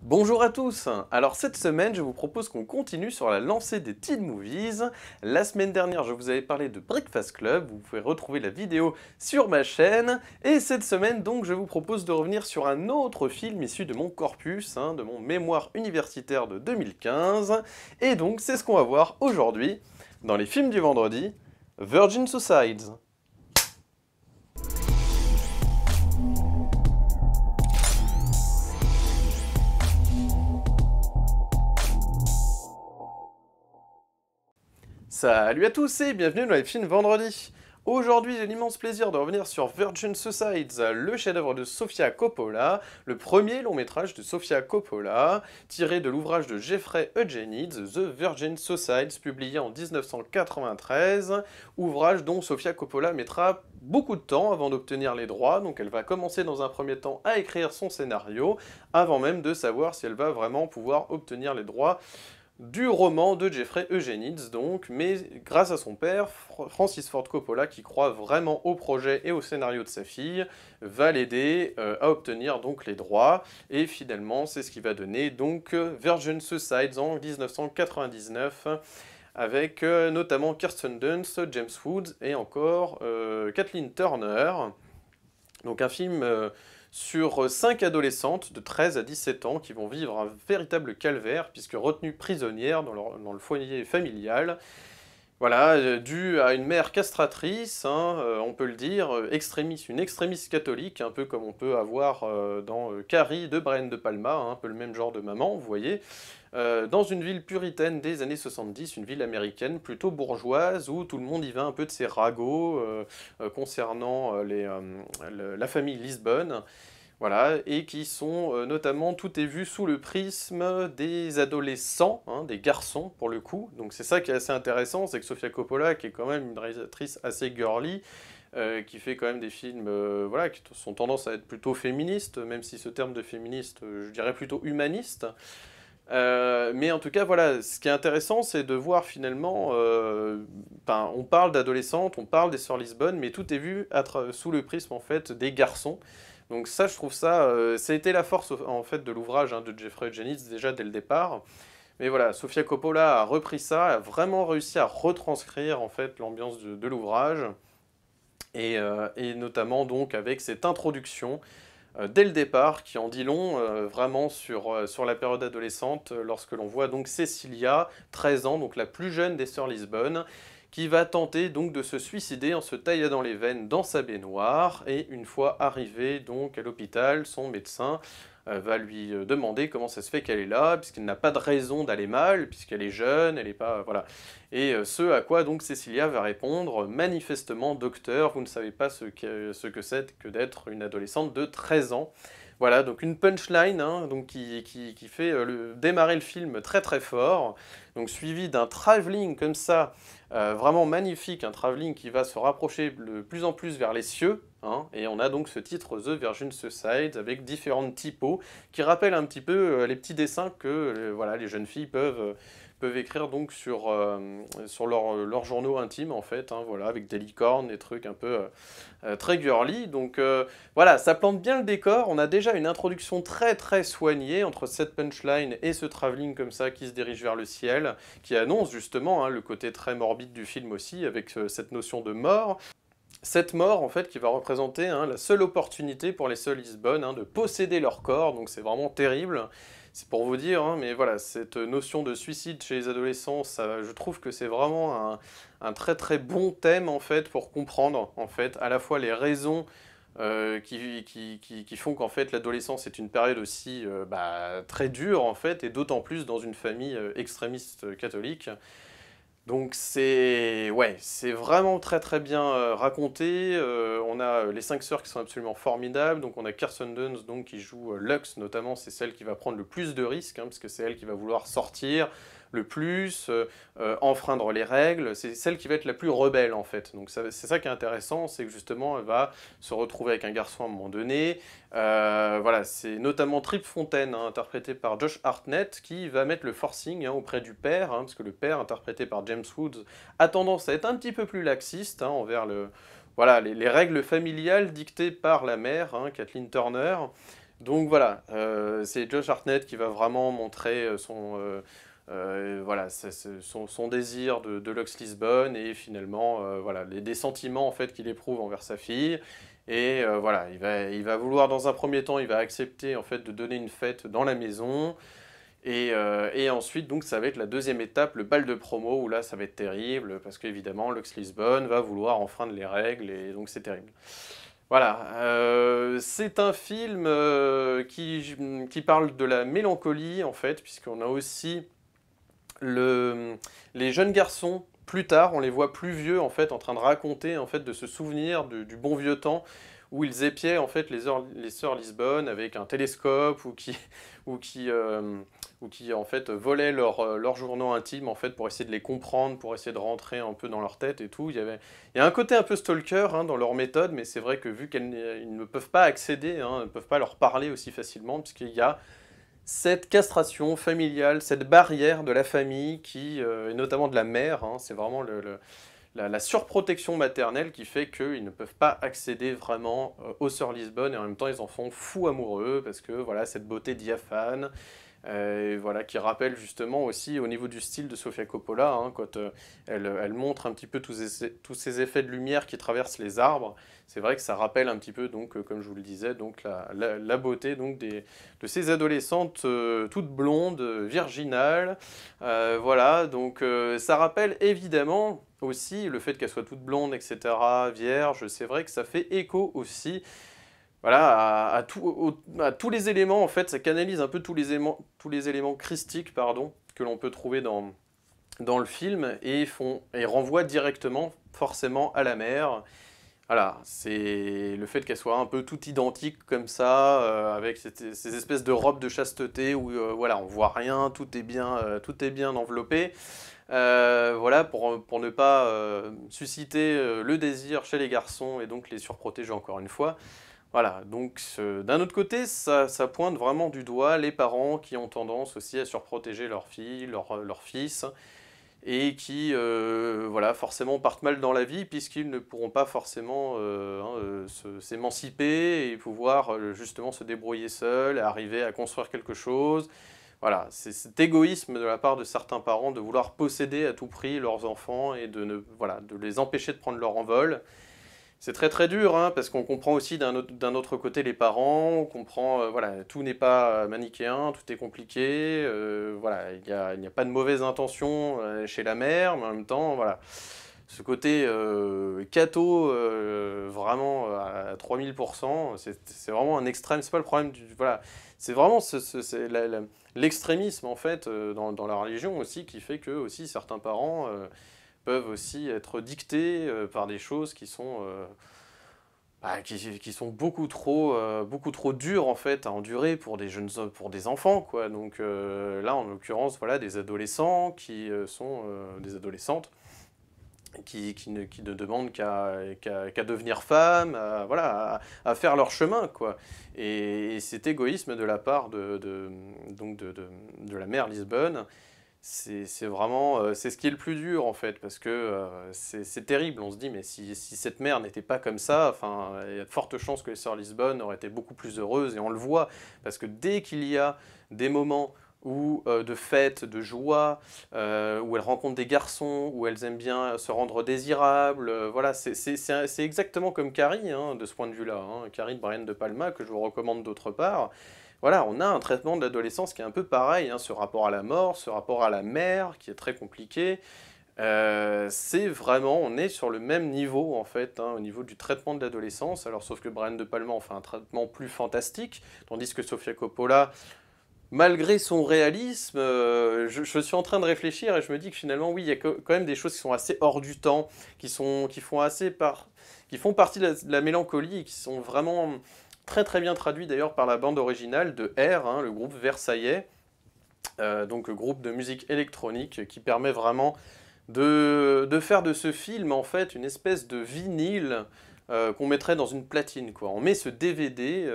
Bonjour à tous. Alors cette semaine, je vous propose qu'on continue sur la lancée des teen movies. La semaine dernière, je vous avais parlé de Breakfast Club, vous pouvez retrouver la vidéo sur ma chaîne. Et cette semaine, donc, je vous propose de revenir sur un autre film issu de mon corpus, de mon mémoire universitaire de 2015. Et donc, c'est ce qu'on va voir aujourd'hui dans les films du vendredi, Virgin Suicides. Salut à tous et bienvenue dans les films vendredi. Aujourd'hui, j'ai l'immense plaisir de revenir sur Virgin Suicides, le chef-d'œuvre de Sofia Coppola, le premier long métrage de Sofia Coppola, tiré de l'ouvrage de Jeffrey Eugenides, The Virgin Suicides, publié en 1993, ouvrage dont Sofia Coppola mettra beaucoup de temps avant d'obtenir les droits, donc elle va commencer dans un premier temps à écrire son scénario, avant même de savoir si elle va vraiment pouvoir obtenir les droits du roman de Jeffrey Eugenides, donc, mais grâce à son père, Francis Ford Coppola, qui croit vraiment au projet et au scénario de sa fille, va l'aider à obtenir donc les droits, et finalement c'est ce qui va donner donc Virgin Suicides en 1999, avec notamment Kirsten Dunst, James Woods et encore Kathleen Turner. Donc un film sur 5 adolescentes de 13 à 17 ans qui vont vivre un véritable calvaire puisque retenues prisonnières dans le foyer familial. Voilà, dû à une mère castratrice, on peut le dire, une extrémiste catholique, un peu comme on peut avoir dans Carrie de Brian De Palma, un peu le même genre de maman, vous voyez, dans une ville puritaine des années 70, une ville américaine plutôt bourgeoise, où tout le monde y va un peu de ses ragots concernant la famille Lisbonne. Voilà, et qui sont notamment, tout est vu sous le prisme des adolescents, des garçons pour le coup. Donc c'est ça qui est assez intéressant, c'est que Sofia Coppola, qui est quand même une réalisatrice assez girly, qui fait quand même des films voilà, qui sont tendance à être plutôt féministes, même si ce terme de féministe, je dirais plutôt humaniste. Mais en tout cas, voilà, ce qui est intéressant, c'est de voir finalement, on parle d'adolescentes, on parle des sœurs Lisbonne, mais tout est vu sous le prisme en fait des garçons. Donc ça, je trouve ça, ça a été la force en fait de l'ouvrage de Jeffrey Eugenides déjà dès le départ. Mais voilà, Sofia Coppola a repris ça, a vraiment réussi à retranscrire en fait l'ambiance de l'ouvrage et notamment donc avec cette introduction dès le départ qui en dit long vraiment sur la période adolescente lorsque l'on voit donc Cecilia, 13 ans, donc la plus jeune des sœurs Lisbonne, qui va tenter donc de se suicider en se taillant les veines dans sa baignoire, et une fois arrivée donc à l'hôpital, son médecin va lui demander comment ça se fait qu'elle est là, puisqu'elle n'a pas de raison d'aller mal, puisqu'elle est jeune, elle est pas... voilà. Et ce à quoi donc Cecilia va répondre, manifestement docteur, vous ne savez pas ce que c'est que d'être une adolescente de 13 ans. Voilà, donc une punchline donc qui fait démarrer le film très très fort, donc suivi d'un travelling comme ça, vraiment magnifique, un travelling qui va se rapprocher de plus en plus vers les cieux, et on a donc ce titre The Virgin Suicides avec différentes typos qui rappellent un petit peu les petits dessins que voilà, les jeunes filles peuvent écrire donc sur leurs journaux intimes en fait, voilà, avec des licornes, des trucs un peu très girly. Donc voilà, ça plante bien le décor. On a déjà une introduction très très soignée entre cette punchline et ce travelling comme ça qui se dirige vers le ciel, qui annonce justement le côté très morbide du film aussi, avec cette notion de mort. Cette mort, en fait, qui va représenter la seule opportunité pour les seuls Lisbonne de posséder leur corps, donc c'est vraiment terrible. C'est pour vous dire, mais voilà, cette notion de suicide chez les adolescents, je trouve que c'est vraiment un très très bon thème, en fait, pour comprendre, en fait, à la fois les raisons qui font qu'en fait l'adolescence est une période aussi très dure, en fait, et d'autant plus dans une famille extrémiste catholique. Donc c'est vraiment très très bien raconté. On a les 5 sœurs qui sont absolument formidables. Donc on a Kirsten Dunst donc, qui joue Lux notamment, c'est celle qui va prendre le plus de risques, parce que c'est elle qui va vouloir sortir le plus, enfreindre les règles. C'est celle qui va être la plus rebelle en fait. Donc c'est ça qui est intéressant, c'est que justement elle va se retrouver avec un garçon à un moment donné. Voilà, c'est notamment Trip Fontaine, interprété par Josh Hartnett, qui va mettre le forcing auprès du père, parce que le père, interprété par James Woods, a tendance à être un petit peu plus laxiste envers voilà, les règles familiales dictées par la mère, Kathleen Turner. Donc voilà, c'est Josh Hartnett qui va vraiment montrer voilà, son désir de Lux Lisbonne et finalement voilà, des sentiments en fait qu'il éprouve envers sa fille. Et voilà, il va vouloir dans un premier temps, il va accepter en fait de donner une fête dans la maison. Et ensuite, donc, ça va être la deuxième étape, le bal de promo, où là, ça va être terrible, parce qu'évidemment, Lux Lisbonne va vouloir enfreindre les règles, et donc c'est terrible. Voilà, c'est un film qui parle de la mélancolie, en fait, puisqu'on a aussi le, les jeunes garçons, plus tard, on les voit plus vieux, en fait, en train de raconter, en fait, de se souvenir du bon vieux temps, où ils épiaient, en fait, les sœurs Lisbonne avec un télescope, ou qui, euh, ou qui en fait, volaient leurs journaux intimes, en fait, pour essayer de les comprendre, pour essayer de rentrer un peu dans leur tête et tout. Il y a un côté un peu stalker hein, dans leur méthode, mais c'est vrai que vu qu'ils ne peuvent pas accéder, hein, ne peuvent pas leur parler aussi facilement, puisqu'il y a cette castration familiale, cette barrière de la famille, et notamment de la mère, hein, c'est vraiment la surprotection maternelle qui fait qu'ils ne peuvent pas accéder vraiment aux sœurs Lisbonne, et en même temps ils en font fous amoureux, parce que voilà, cette beauté diaphane, et voilà, qui rappelle justement aussi au niveau du style de Sofia Coppola, hein, quand elle montre un petit peu tous ces effets de lumière qui traversent les arbres. C'est vrai que ça rappelle un petit peu, donc, comme je vous le disais, donc, la beauté donc, de ces adolescentes toutes blondes, virginales. Voilà, donc ça rappelle évidemment aussi le fait qu'elles soient toutes blondes, etc., vierges. C'est vrai que ça fait écho aussi voilà, à tous les éléments, en fait, ça canalise un peu tous les éléments christiques, pardon, que l'on peut trouver dans le film et renvoie directement, forcément, à la mère. Voilà, c'est le fait qu'elle soit un peu toute identique comme ça, avec ces espèces de robes de chasteté où voilà, on voit rien, tout est bien enveloppé. Voilà, pour ne pas susciter le désir chez les garçons et donc les surprotéger encore une fois. Voilà, donc d'un autre côté, ça pointe vraiment du doigt les parents qui ont tendance aussi à surprotéger leurs filles, leurs fils, et qui, voilà, forcément partent mal dans la vie puisqu'ils ne pourront pas forcément s'émanciper et pouvoir justement se débrouiller seuls, et arriver à construire quelque chose. Voilà, c'est cet égoïsme de la part de certains parents de vouloir posséder à tout prix leurs enfants et voilà, de les empêcher de prendre leur envol. C'est très très dur, hein, parce qu'on comprend aussi d'un autre côté les parents, on comprend, voilà, tout n'est pas manichéen, tout est compliqué, voilà, il n'y a pas de mauvaise intention chez la mère, mais en même temps, voilà, ce côté catho, vraiment à 3000%, c'est vraiment un extrême, c'est pas le problème voilà, c'est vraiment l'extrémisme en fait dans la religion aussi qui fait que aussi certains parents peuvent aussi être dictés par des choses qui sont, qui sont beaucoup trop dures en fait à endurer pour des jeunes hommes, pour des enfants quoi. Donc là en l'occurrence voilà des adolescents qui sont des adolescentes qui ne demandent qu'à devenir femmes, voilà, à faire leur chemin quoi. Et cet égoïsme de la part donc de la mère Lisbonne c'est vraiment, c'est ce qui est le plus dur en fait, parce que c'est terrible. On se dit, mais si cette mère n'était pas comme ça, enfin, il y a de fortes chances que les sœurs Lisbonne auraient été beaucoup plus heureuses, et on le voit, parce que dès qu'il y a des moments de fête, de joie, où elles rencontrent des garçons, où elles aiment bien se rendre désirables, voilà, c'est exactement comme Carrie, hein, de ce point de vue-là, hein, Carrie de Brian De Palma, que je vous recommande d'autre part. Voilà, on a un traitement de l'adolescence qui est un peu pareil, hein, ce rapport à la mort, ce rapport à la mère, qui est très compliqué. C'est vraiment, on est sur le même niveau en fait, hein, au niveau du traitement de l'adolescence. Alors sauf que Brian De Palma en fait un traitement plus fantastique, tandis que Sofia Coppola, malgré son réalisme, je suis en train de réfléchir et je me dis que finalement oui, il y a quand même des choses qui sont assez hors du temps, qui font partie de la mélancolie et qui sont vraiment très très bien traduits d'ailleurs par la bande originale de R, hein, le groupe Versaillais, donc le groupe de musique électronique qui permet vraiment de faire de ce film en fait une espèce de vinyle qu'on mettrait dans une platine quoi. On met ce DVD,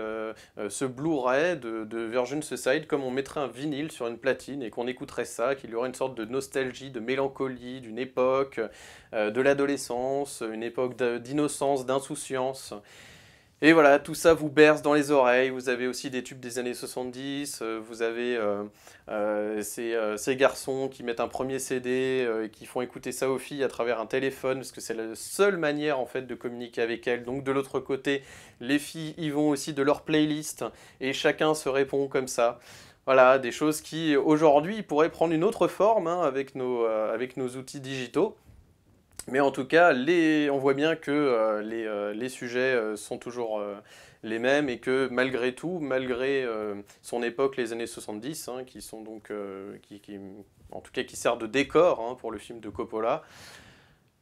ce Blu-ray de Virgin Suicide comme on mettrait un vinyle sur une platine et qu'on écouterait ça, qu'il y aurait une sorte de nostalgie, de mélancolie d'une époque, de l'adolescence, une époque d'innocence, d'insouciance. Et voilà, tout ça vous berce dans les oreilles. Vous avez aussi des tubes des années 70, vous avez ces garçons qui mettent un premier CD et qui font écouter ça aux filles à travers un téléphone, parce que c'est la seule manière en fait de communiquer avec elles. Donc de l'autre côté, les filles y vont aussi de leur playlist et chacun se répond comme ça. Voilà, des choses qui aujourd'hui pourraient prendre une autre forme hein, avec nos outils digitaux. Mais en tout cas, on voit bien que les sujets sont toujours les mêmes et que malgré tout, malgré son époque, les années 70, hein, qui sont donc, en tout cas qui servent de décor hein, pour le film de Coppola,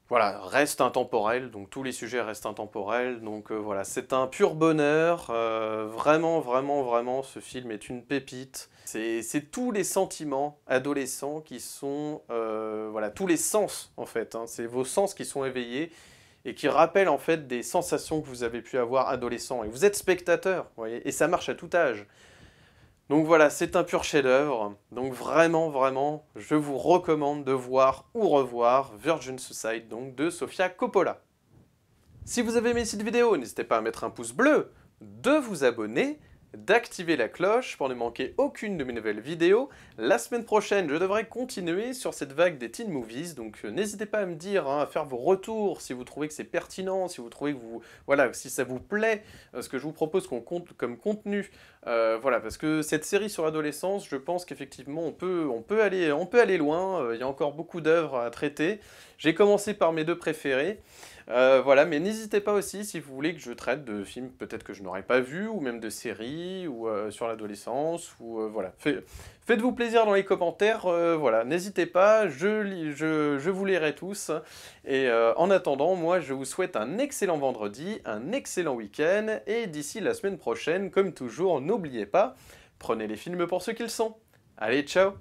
voilà, reste intemporel, donc tous les sujets restent intemporels, donc voilà, c'est un pur bonheur, vraiment, vraiment, vraiment, ce film est une pépite. C'est tous les sentiments adolescents qui sont, voilà, tous les sens en fait, hein, c'est vos sens qui sont éveillés et qui rappellent en fait des sensations que vous avez pu avoir adolescent. Et vous êtes spectateur, vous voyez, et ça marche à tout âge. Donc voilà, c'est un pur chef-d'œuvre. Donc vraiment, vraiment, je vous recommande de voir ou revoir Virgin Suicide, donc de Sofia Coppola. Si vous avez aimé cette vidéo, n'hésitez pas à mettre un pouce bleu, de vous abonner, d'activer la cloche pour ne manquer aucune de mes nouvelles vidéos. La semaine prochaine, je devrais continuer sur cette vague des teen movies, donc n'hésitez pas à me dire, hein, à faire vos retours si vous trouvez que c'est pertinent, si vous trouvez que voilà, si ça vous plaît, ce que je vous propose qu'on compte comme contenu. Voilà, parce que cette série sur l'adolescence, je pense qu'effectivement on peut aller loin, il y a encore beaucoup d'œuvres à traiter. J'ai commencé par mes deux préférés. Voilà, mais n'hésitez pas aussi si vous voulez que je traite de films peut-être que je n'aurais pas vus, ou même de séries, ou sur l'adolescence, ou voilà. Faites-vous plaisir dans les commentaires, voilà, n'hésitez pas, je vous lirai tous. Et en attendant, moi je vous souhaite un excellent vendredi, un excellent week-end, et d'ici la semaine prochaine, comme toujours, n'oubliez pas, prenez les films pour ce qu'ils sont. Allez, ciao!